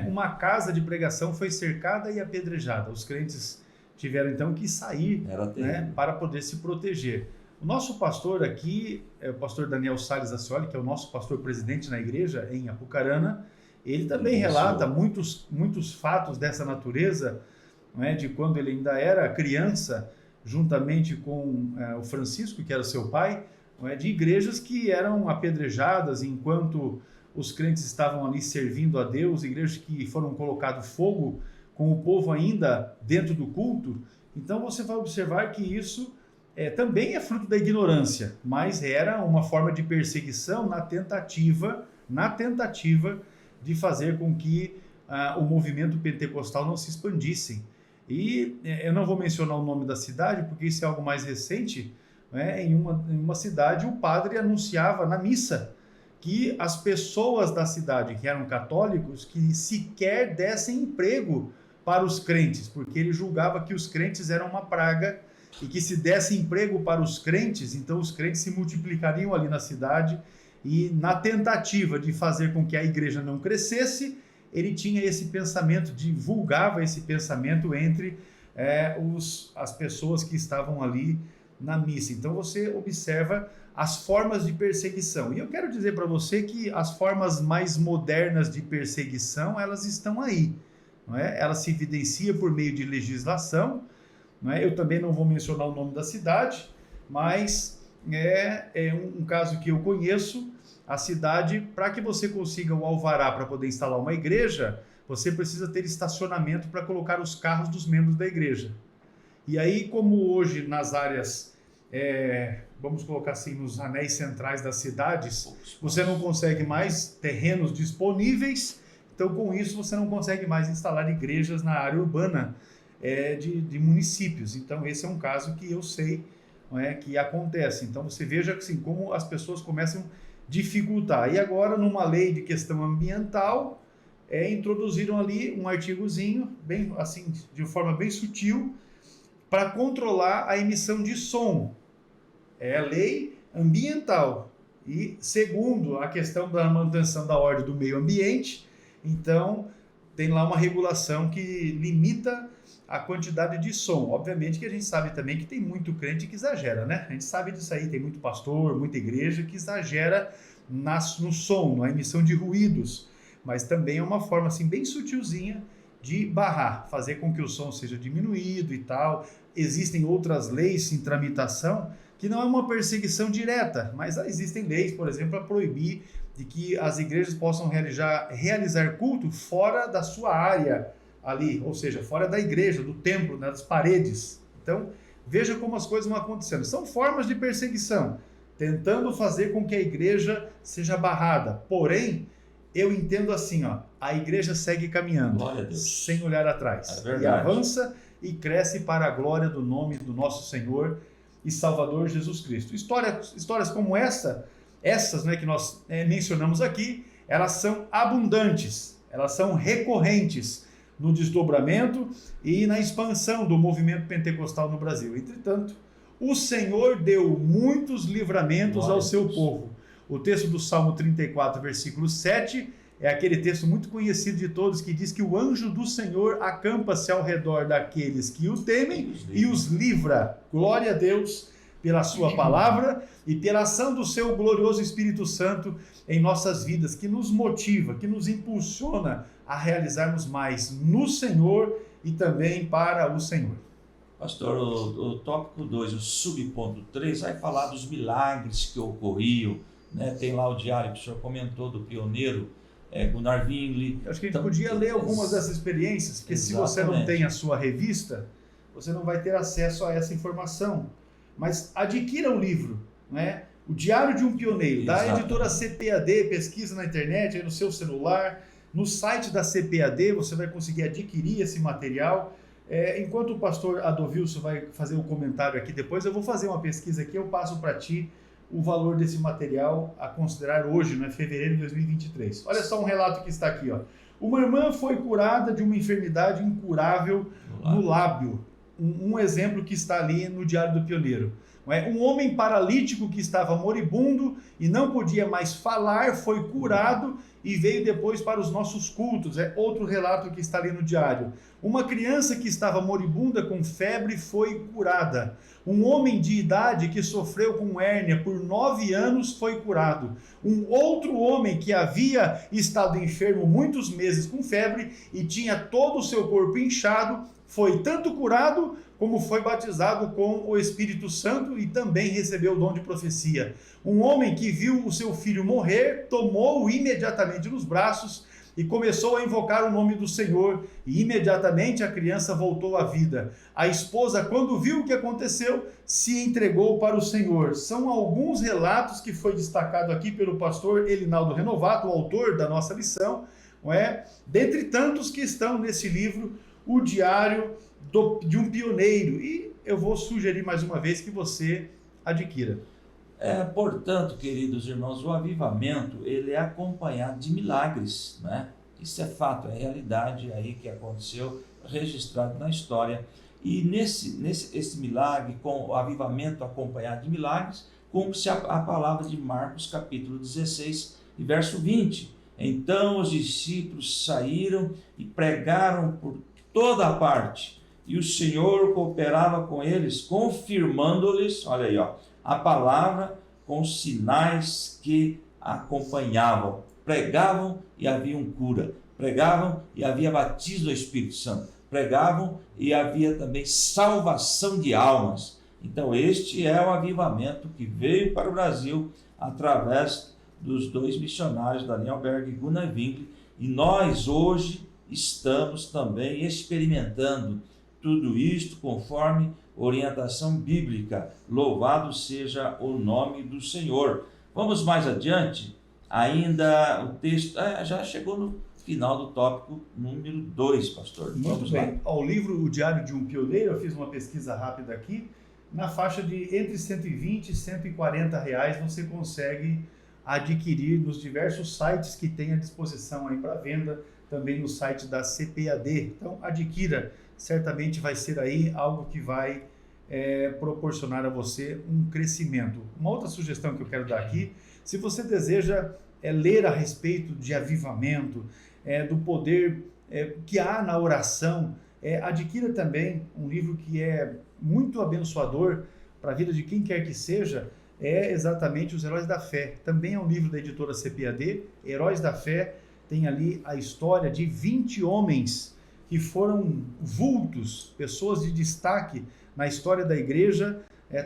uma casa de pregação foi cercada e apedrejada. Os crentes tiveram então que sair, para poder se proteger. O nosso pastor aqui é o pastor Daniel Salles Ascioli, que é o nosso pastor presidente na igreja em Apucarana. ele também relata muitos fatos dessa natureza, não é, de quando ele ainda era criança, juntamente com o Francisco, que era seu pai, não é, de igrejas que eram apedrejadas enquanto os crentes estavam ali servindo a Deus, igrejas que foram colocado fogo com o povo ainda dentro do culto. Então você vai observar que isso também é fruto da ignorância, mas era uma forma de perseguição na tentativa de fazer com que o movimento pentecostal não se expandisse. E eu não vou mencionar o nome da cidade, porque isso é algo mais recente, né? Em uma cidade, o padre anunciava na missa que as pessoas da cidade, que eram católicos, que sequer dessem emprego para os crentes, porque ele julgava que os crentes eram uma praga e que se desse emprego para os crentes, então os crentes se multiplicariam ali na cidade, e na tentativa de fazer com que a igreja não crescesse, ele tinha esse pensamento, divulgava esse pensamento entre as pessoas que estavam ali na missa. Então você observa as formas de perseguição. E eu quero dizer para você que as formas mais modernas de perseguição, elas estão aí. Não é? Ela se evidencia por meio de legislação. Não é? Eu também não vou mencionar o nome da cidade, mas é um caso que eu conheço. A cidade, para que você consiga o alvará para poder instalar uma igreja, você precisa ter estacionamento para colocar os carros dos membros da igreja. E aí, como hoje nas áreas, vamos colocar assim, nos anéis centrais das cidades, você não consegue mais terrenos disponíveis, então com isso você não consegue mais instalar igrejas na área urbana de municípios. Então esse é um caso que eu sei, não é, que acontece. Então você veja assim, como as pessoas começam a dificultar. E agora, numa lei de questão ambiental, introduziram ali um artigozinho, bem assim, de forma bem sutil, para controlar a emissão de som. É a lei ambiental. E segundo a questão da manutenção da ordem do meio ambiente, então tem lá uma regulação que limita a quantidade de som. Obviamente que a gente sabe também que tem muito crente que exagera, né? A gente sabe disso aí, tem muito pastor, muita igreja que exagera no som, na emissão de ruídos, mas também é uma forma assim bem sutilzinha de barrar, fazer com que o som seja diminuído e tal. Existem outras leis em tramitação que não é uma perseguição direta, mas existem leis, por exemplo, para proibir de que as igrejas possam realizar culto fora da sua área ali, ou seja, fora da igreja, do templo, né, das paredes. Então, veja como as coisas vão acontecendo. São formas de perseguição, tentando fazer com que a igreja seja barrada. Porém, eu entendo assim, a igreja segue caminhando, sem olhar atrás. E avança e cresce para a glória do nome do nosso Senhor e Salvador Jesus Cristo. Histórias como essas, né, que nós mencionamos aqui, elas são abundantes, elas são recorrentes no desdobramento e na expansão do movimento pentecostal no Brasil. Entretanto, o Senhor deu muitos livramentos ao seu povo. O texto do Salmo 34, versículo 7, é aquele texto muito conhecido de todos, que diz que o anjo do Senhor acampa-se ao redor daqueles que o temem e os livra. Glória a Deus pela sua palavra e pela ação do seu glorioso Espírito Santo em nossas vidas, que nos motiva, que nos impulsiona a realizarmos mais no Senhor e também para o Senhor. Pastor, o tópico 2, o subponto 3, vai falar dos milagres que ocorriam, né? Tem lá o diário que o senhor comentou do pioneiro Gunnar Zwingli. Acho que a gente podia ler algumas dessas experiências, porque se você não tem a sua revista, você não vai ter acesso a essa informação. Mas adquira o livro, né? O Diário de um Pioneiro, da editora CPAD, pesquisa na internet, aí no seu celular, no site da CPAD você vai conseguir adquirir esse material. Enquanto o pastor Adovilson vai fazer o comentário aqui depois, eu vou fazer uma pesquisa aqui, eu passo para ti o valor desse material a considerar hoje, né, fevereiro de 2023. Olha só um relato que está aqui, ó. Uma irmã foi curada de uma enfermidade incurável no lábio. Um exemplo que está ali no Diário do Pioneiro. Um homem paralítico que estava moribundo e não podia mais falar foi curado e veio depois para os nossos cultos. É outro relato que está ali no diário. Uma criança que estava moribunda com febre foi curada. Um homem de idade que sofreu com hérnia por 9 anos foi curado. Um outro homem que havia estado enfermo muitos meses com febre e tinha todo o seu corpo inchado, foi tanto curado como foi batizado com o Espírito Santo e também recebeu o dom de profecia. Um homem que viu o seu filho morrer, tomou-o imediatamente nos braços e começou a invocar o nome do Senhor, e imediatamente a criança voltou à vida. A esposa, quando viu o que aconteceu, se entregou para o Senhor. São alguns relatos que foi destacado aqui pelo pastor Elinaldo Renovato, o autor da nossa lição, não é? Dentre tantos que estão nesse livro, o diário de um pioneiro, e eu vou sugerir mais uma vez que você adquira. Portanto, queridos irmãos, o avivamento ele é acompanhado de milagres, né? Isso é fato, é realidade aí que aconteceu, registrado na história. E esse milagre, com o avivamento acompanhado de milagres, cumpre-se a palavra de Marcos capítulo 16 e verso 20. Então os discípulos saíram e pregaram por toda a parte, e o Senhor cooperava com eles, confirmando-lhes, olha aí, a palavra com os sinais que acompanhavam. Pregavam e haviam cura, pregavam e havia batismo do Espírito Santo, pregavam e havia também salvação de almas. Então este é o avivamento que veio para o Brasil através dos 2 missionários, Daniel Berg e Gunnar Winkler, e nós hoje estamos também experimentando tudo isto conforme orientação bíblica. Louvado seja o nome do Senhor. Vamos mais adiante. Ainda o texto já chegou no final do tópico número 2, pastor. Muito bem. O livro O Diário de um Pioneiro, eu fiz uma pesquisa rápida aqui, na faixa de entre 120 e 140 reais você consegue adquirir nos diversos sites que tem à disposição aí para venda, também no site da CPAD. Então adquira, certamente vai ser aí algo que vai proporcionar a você um crescimento. Uma outra sugestão que eu quero dar aqui, se você deseja ler a respeito de avivamento, do poder que há na oração, adquira também um livro que é muito abençoador para a vida de quem quer que seja, exatamente Os Heróis da Fé. Também é um livro da editora CPAD, Heróis da Fé, tem ali a história de 20 homens que foram vultos, pessoas de destaque na história da igreja,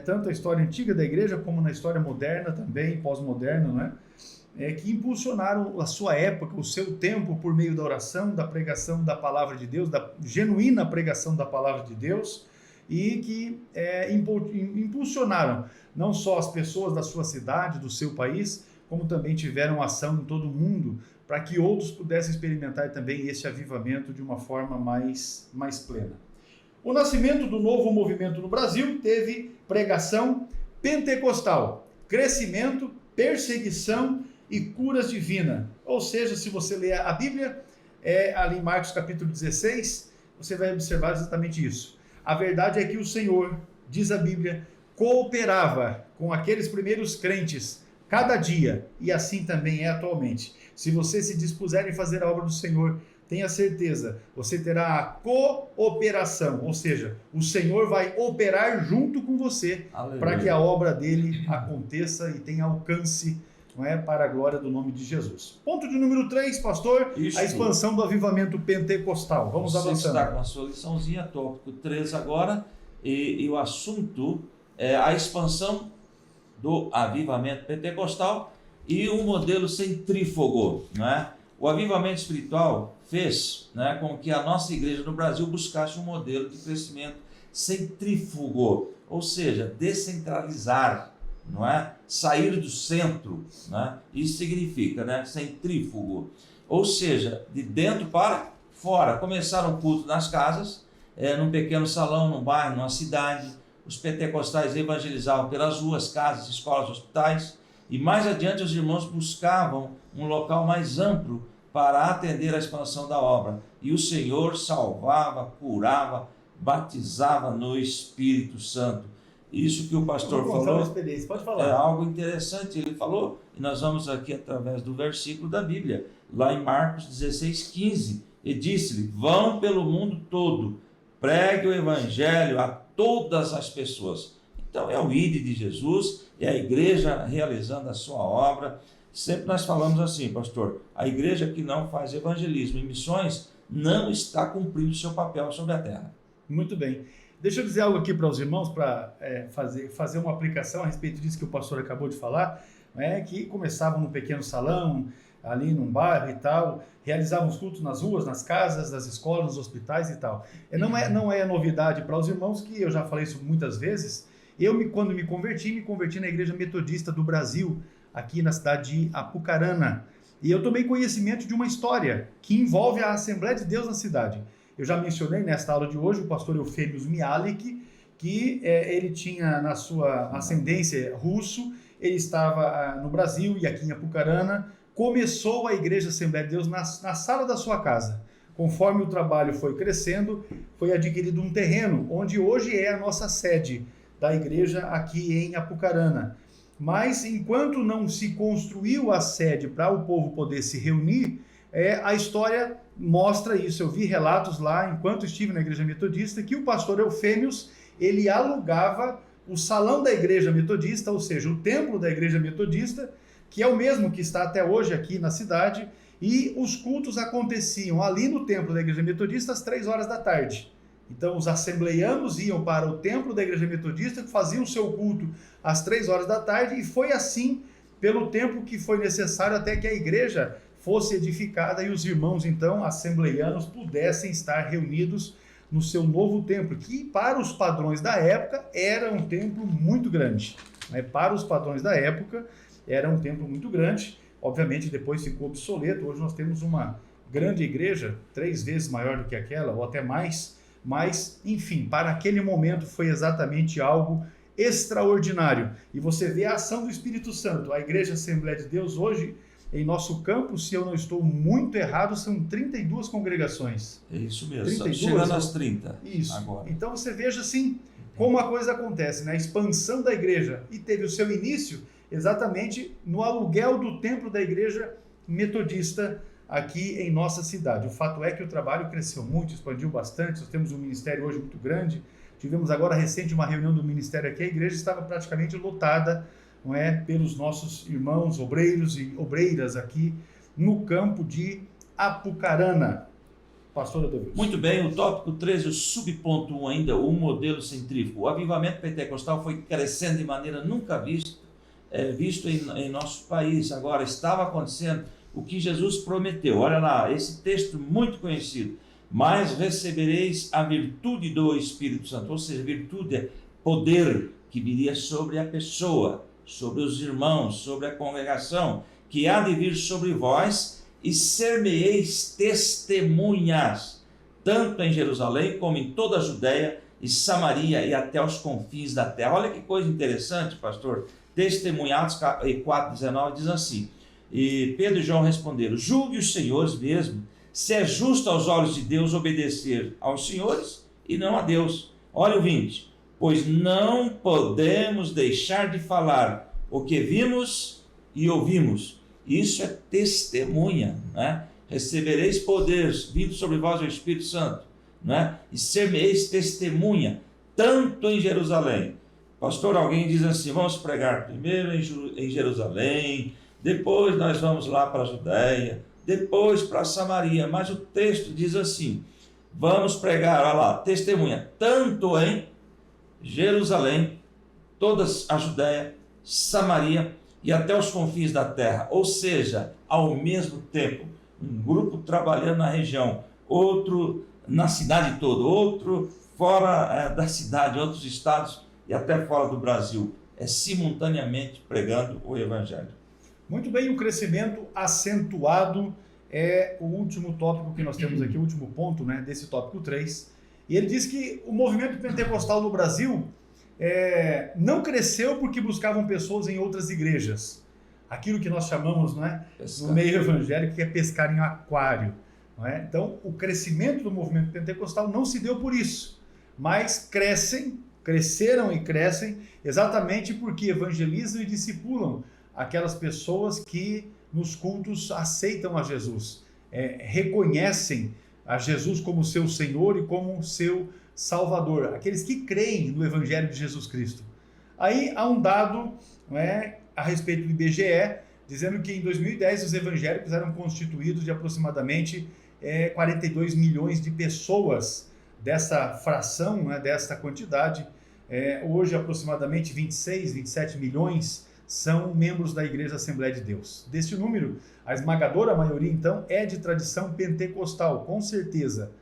tanto a história antiga da igreja como na história moderna também, pós-moderna, né? Que impulsionaram a sua época, o seu tempo, por meio da oração, da pregação da palavra de Deus, da genuína pregação da palavra de Deus, e que impulsionaram não só as pessoas da sua cidade, do seu país, como também tiveram ação em todo o mundo, para que outros pudessem experimentar também esse avivamento de uma forma mais plena. O nascimento do novo movimento no Brasil teve pregação pentecostal, crescimento, perseguição e curas divinas. Ou seja, se você ler a Bíblia, ali em Marcos capítulo 16, você vai observar exatamente isso. A verdade é que o Senhor, diz a Bíblia, cooperava com aqueles primeiros crentes cada dia, e assim também é atualmente. Se você se dispuser em fazer a obra do Senhor, tenha certeza, você terá a cooperação, ou seja, o Senhor vai operar junto com você para que a obra dele aconteça e tenha alcance, não é, para a glória do nome de Jesus. Ponto de número 3, pastor, isso. A expansão do avivamento pentecostal. Vamos avançando. Você está com a sua liçãozinha, tópico 3 agora, e o assunto é a expansão do avivamento pentecostal e um modelo centrífugo, não é? O avivamento espiritual fez, né, com que a nossa igreja no Brasil buscasse um modelo de crescimento centrífugo, ou seja, descentralizar, não é? Sair do centro, né? Isso significa, né, centrífugo, ou seja, de dentro para fora. Começaram o culto nas casas, num pequeno salão, num bairro, numa cidade. Os pentecostais evangelizavam pelas ruas, casas, escolas, hospitais, e mais adiante os irmãos buscavam um local mais amplo para atender a expansão da obra. E o Senhor salvava, curava, batizava no Espírito Santo. Isso que o pastor falou pode falar. É algo interessante. Ele falou, e nós vamos aqui através do versículo da Bíblia. lá em Marcos 16:15, e disse-lhe: vão pelo mundo todo, pregue o evangelho a todas as pessoas. Então é o ID de Jesus, é a igreja realizando a sua obra. Sempre nós falamos assim, pastor, a igreja que não faz evangelismo e missões não está cumprindo seu papel sobre a terra. Muito bem. Deixa eu dizer algo aqui para os irmãos, para fazer uma aplicação a respeito disso que o pastor acabou de falar, que começavam no pequeno salão, ali num bairro e tal, realizavam os cultos nas ruas, nas casas, nas escolas, nos hospitais e tal. Não é novidade para os irmãos, que eu já falei isso muitas vezes. Quando me converti na Igreja Metodista do Brasil, aqui na cidade de Apucarana. E eu tomei conhecimento de uma história que envolve a Assembleia de Deus na cidade. Eu já mencionei nesta aula de hoje o pastor Eufêmios Mialik, que ele tinha na sua ascendência russo, ele estava no Brasil e aqui em Apucarana, começou a Igreja Assembleia de Deus na sala da sua casa. Conforme o trabalho foi crescendo, foi adquirido um terreno, onde hoje é a nossa sede da igreja aqui em Apucarana. Mas enquanto não se construiu a sede para o povo poder se reunir, a história mostra isso. Eu vi relatos lá, enquanto estive na Igreja Metodista, que o pastor Eufêmios, ele alugava o salão da Igreja Metodista, ou seja, o templo da Igreja Metodista, que é o mesmo que está até hoje aqui na cidade, e os cultos aconteciam ali no templo da Igreja Metodista às 3 horas da tarde. Então, os assembleianos iam para o templo da Igreja Metodista, faziam o seu culto às 3 horas da tarde, e foi assim pelo tempo que foi necessário até que a igreja fosse edificada e os irmãos, então, assembleianos, pudessem estar reunidos no seu novo templo, que para os padrões da época era um templo muito grande. Para os padrões da época era um templo muito grande, obviamente depois ficou obsoleto. Hoje nós temos uma grande igreja, 3 vezes maior do que aquela, ou até mais. Mas, enfim, para aquele momento foi exatamente algo extraordinário. E você vê a ação do Espírito Santo. A Igreja Assembleia de Deus hoje, em nosso campus, se eu não estou muito errado, são 32 congregações. É isso mesmo, 32, chegando às 30 isso. Agora. Então você veja assim como a coisa acontece, né? A expansão da igreja, e teve o seu início exatamente no aluguel do templo da Igreja Metodista aqui em nossa cidade. O fato é que o trabalho cresceu muito, expandiu bastante, nós temos um ministério hoje muito grande. Tivemos agora recente uma reunião do ministério aqui, a igreja estava praticamente lotada, não é, pelos nossos irmãos obreiros e obreiras aqui no campo de Apucarana. Pastor Adeus. Muito bem, o tópico 13, o subponto 1 ainda, o modelo centrífugo. O avivamento pentecostal foi crescendo de maneira nunca visto em nosso país. Agora estava acontecendo o que Jesus prometeu. Olha lá, esse texto muito conhecido. Mas recebereis a virtude do Espírito Santo, ou seja, virtude é poder que viria sobre a pessoa, sobre os irmãos, sobre a congregação, que há de vir sobre vós, e ser-me-eis testemunhas, tanto em Jerusalém como em toda a Judéia e Samaria e até os confins da terra. Olha que coisa interessante, pastor. Testemunhados 4:19 diz assim: e Pedro e João responderam: julgue os senhores mesmo, se é justo aos olhos de Deus obedecer aos senhores e não a Deus. Olha o 20: pois não podemos deixar de falar o que vimos e ouvimos. Isso é testemunha, né? Recebereis poder vindo sobre vós o Espírito Santo, né? E ser-me-eis testemunha, tanto em Jerusalém. Pastor, alguém diz assim: vamos pregar primeiro em Jerusalém, depois nós vamos lá para a Judéia, depois para Samaria. Mas o texto diz assim: vamos pregar, olha lá, testemunha, tanto em Jerusalém, toda a Judéia, Samaria e até os confins da terra. Ou seja, ao mesmo tempo, um grupo trabalhando na região, outro na cidade toda, outro fora da cidade, outros estados e até fora do Brasil, simultaneamente pregando o Evangelho. Muito bem, o crescimento acentuado é o último tópico que nós temos aqui, o último ponto, né, desse tópico 3. E ele diz que o movimento pentecostal no Brasil não cresceu porque buscavam pessoas em outras igrejas. Aquilo que nós chamamos, não é, no meio evangélico, que é pescar em aquário. Não é? Então, o crescimento do movimento pentecostal não se deu por isso, mas cresceram e crescem exatamente porque evangelizam e discipulam aquelas pessoas que nos cultos aceitam a Jesus, reconhecem a Jesus como seu Senhor e como seu Salvador, aqueles que creem no Evangelho de Jesus Cristo. Aí há um dado, não é, a respeito do IBGE, dizendo que em 2010 os evangélicos eram constituídos de aproximadamente 42 milhões de pessoas dessa fração, né, dessa quantidade. Hoje aproximadamente 26, 27 milhões são membros da Igreja Assembleia de Deus. Deste número, a esmagadora maioria então é de tradição pentecostal, com certeza.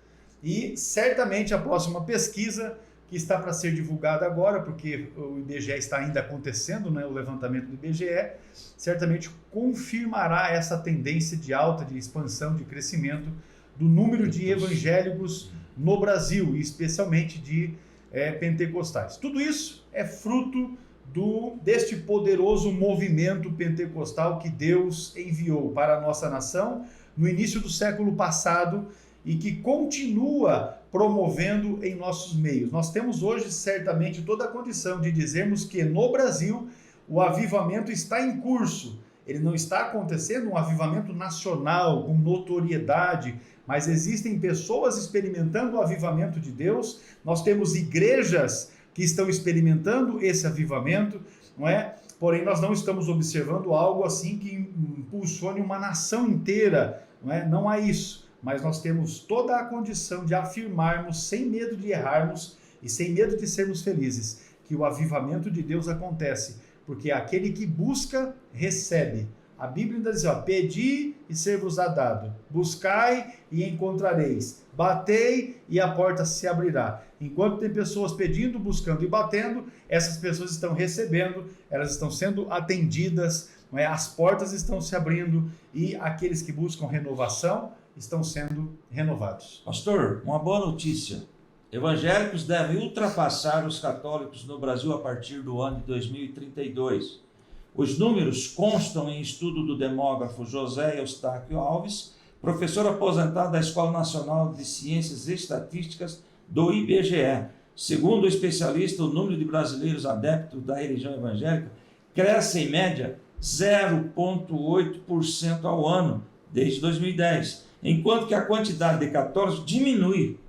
E certamente a próxima pesquisa, que está para ser divulgada agora, porque o IBGE está ainda acontecendo, né, o levantamento do IBGE, certamente confirmará essa tendência de alta, de expansão, de crescimento do número de evangélicos no Brasil, e especialmente de pentecostais. Tudo isso é fruto deste poderoso movimento pentecostal que Deus enviou para a nossa nação no início do século passado e que continua promovendo em nossos meios. Nós temos hoje certamente toda a condição de dizermos que no Brasil o avivamento está em curso. Ele não está acontecendo um avivamento nacional com notoriedade, mas existem pessoas experimentando o avivamento de Deus. Nós temos igrejas que estão experimentando esse avivamento, não é? Porém, nós não estamos observando algo assim que impulsione uma nação inteira, não é? Não há isso. Mas nós temos toda a condição de afirmarmos, sem medo de errarmos e sem medo de sermos felizes, que o avivamento de Deus acontece, porque aquele que busca, recebe. A Bíblia ainda diz, pedi e ser-vos-á dado, buscai e encontrareis, batei e a porta se abrirá. Enquanto tem pessoas pedindo, buscando e batendo, essas pessoas estão recebendo, elas estão sendo atendidas, não é? As portas estão se abrindo e aqueles que buscam renovação estão sendo renovados. Pastor, uma boa notícia. Evangélicos devem ultrapassar os católicos no Brasil a partir do ano de 2032. Os números constam em estudo do demógrafo José Eustáquio Alves, professor aposentado da Escola Nacional de Ciências e Estatísticas do IBGE. Segundo o especialista, o número de brasileiros adeptos da religião evangélica cresce em média 0,8% ao ano desde 2010, enquanto que a quantidade de católicos diminui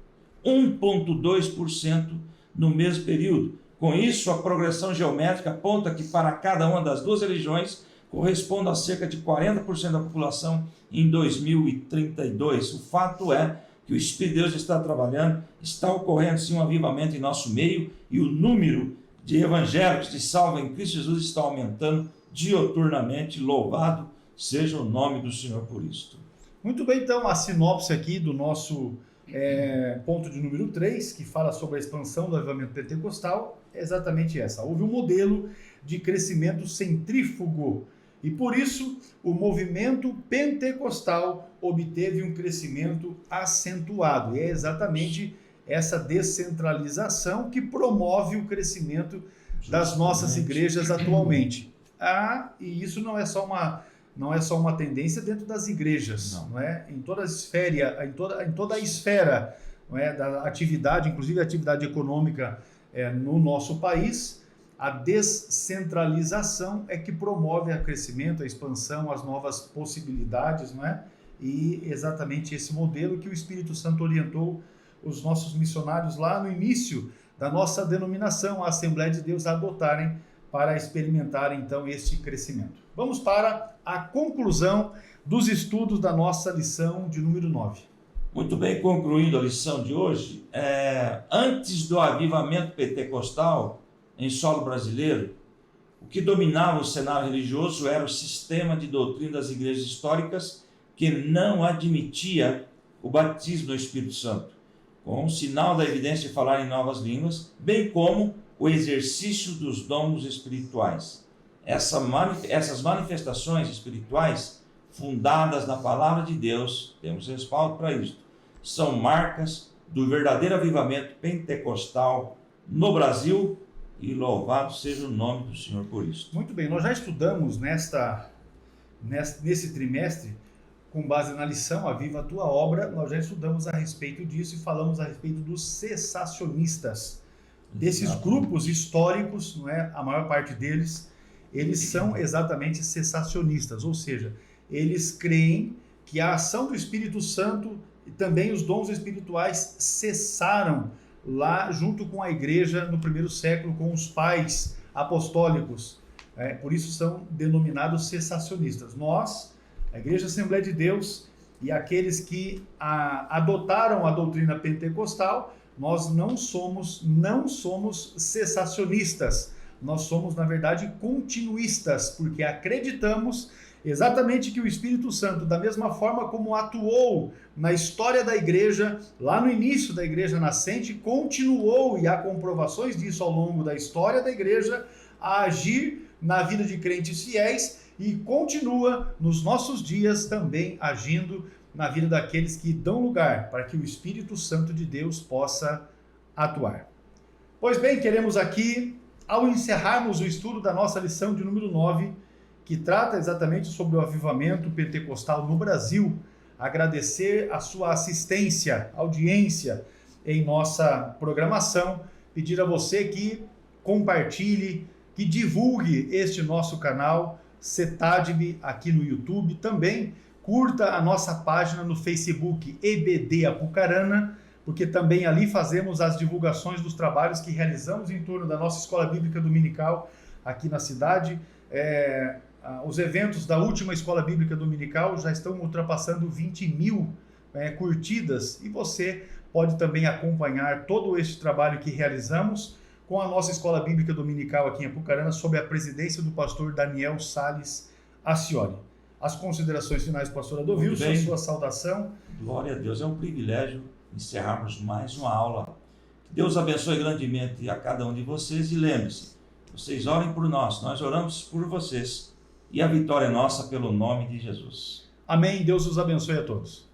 1,2% no mesmo período. Com isso, a progressão geométrica aponta que para cada uma das duas religiões corresponde a cerca de 40% da população em 2032. O fato é que o Espírito de Deus está trabalhando, está ocorrendo sim um avivamento em nosso meio e o número de evangélicos de salvo em Cristo Jesus está aumentando dioturnamente. Louvado seja o nome do Senhor por isto. Muito bem, então, a sinopse aqui do nosso ponto de número 3, que fala sobre a expansão do avivamento pentecostal, é exatamente essa. Houve um modelo de crescimento centrífugo e, por isso, o movimento pentecostal obteve um crescimento acentuado. E é exatamente essa descentralização que promove o crescimento das nossas igrejas atualmente. E isso não é só uma tendência dentro das igrejas, não é? Em toda a esfera, não é? Da atividade, inclusive a atividade econômica no nosso país, a descentralização é que promove o crescimento, a expansão, as novas possibilidades, não é? E exatamente esse modelo que o Espírito Santo orientou os nossos missionários lá no início da nossa denominação, a Assembleia de Deus, a adotarem para experimentar então este crescimento. Vamos para a conclusão dos estudos da nossa lição de número 9. Muito bem, concluindo a lição de hoje, antes do avivamento pentecostal em solo brasileiro, o que dominava o cenário religioso era o sistema de doutrina das igrejas históricas que não admitia o batismo do Espírito Santo, com o sinal da evidência de falar em novas línguas, bem como o exercício dos dons espirituais. Essas manifestações espirituais, fundadas na palavra de Deus, temos respaldo para isso, são marcas do verdadeiro avivamento pentecostal no Brasil, e louvado seja o nome do Senhor por isso. Muito bem, nós já estudamos nesse trimestre, com base na lição Aviva a Tua Obra, nós já estudamos a respeito disso e falamos a respeito dos cessacionistas. Desses grupos históricos, não é? A maior parte deles, eles são exatamente cessacionistas, ou seja, eles creem que a ação do Espírito Santo e também os dons espirituais cessaram lá junto com a igreja no primeiro século, com os pais apostólicos. Por isso são denominados cessacionistas. Nós, a Igreja Assembleia de Deus e aqueles que adotaram a doutrina pentecostal, nós não somos cessacionistas. Nós somos, na verdade, continuistas, porque acreditamos exatamente que o Espírito Santo, da mesma forma como atuou na história da igreja, lá no início da igreja nascente, continuou, e há comprovações disso ao longo da história da igreja, a agir na vida de crentes fiéis e continua nos nossos dias também agindo na vida daqueles que dão lugar para que o Espírito Santo de Deus possa atuar. Pois bem, queremos aqui, ao encerrarmos o estudo da nossa lição de número 9, que trata exatamente sobre o avivamento pentecostal no Brasil, agradecer a sua assistência, audiência em nossa programação, pedir a você que compartilhe, que divulgue este nosso canal, CETADB, aqui no YouTube, também curta a nossa página no Facebook, EBD Apucarana, porque também ali fazemos as divulgações dos trabalhos que realizamos em torno da nossa Escola Bíblica Dominical aqui na cidade. Os eventos da última Escola Bíblica Dominical já estão ultrapassando 20 mil curtidas, e você pode também acompanhar todo este trabalho que realizamos com a nossa Escola Bíblica Dominical aqui em Apucarana, sob a presidência do pastor Daniel Salles Acioli. As considerações finais, pastor Adolvilson, sua saudação. Glória a Deus, é um privilégio encerrarmos mais uma aula. Que Deus abençoe grandemente a cada um de vocês, e lembre-se, vocês orem por nós oramos por vocês, e a vitória é nossa pelo nome de Jesus. Amém, Deus os abençoe a todos.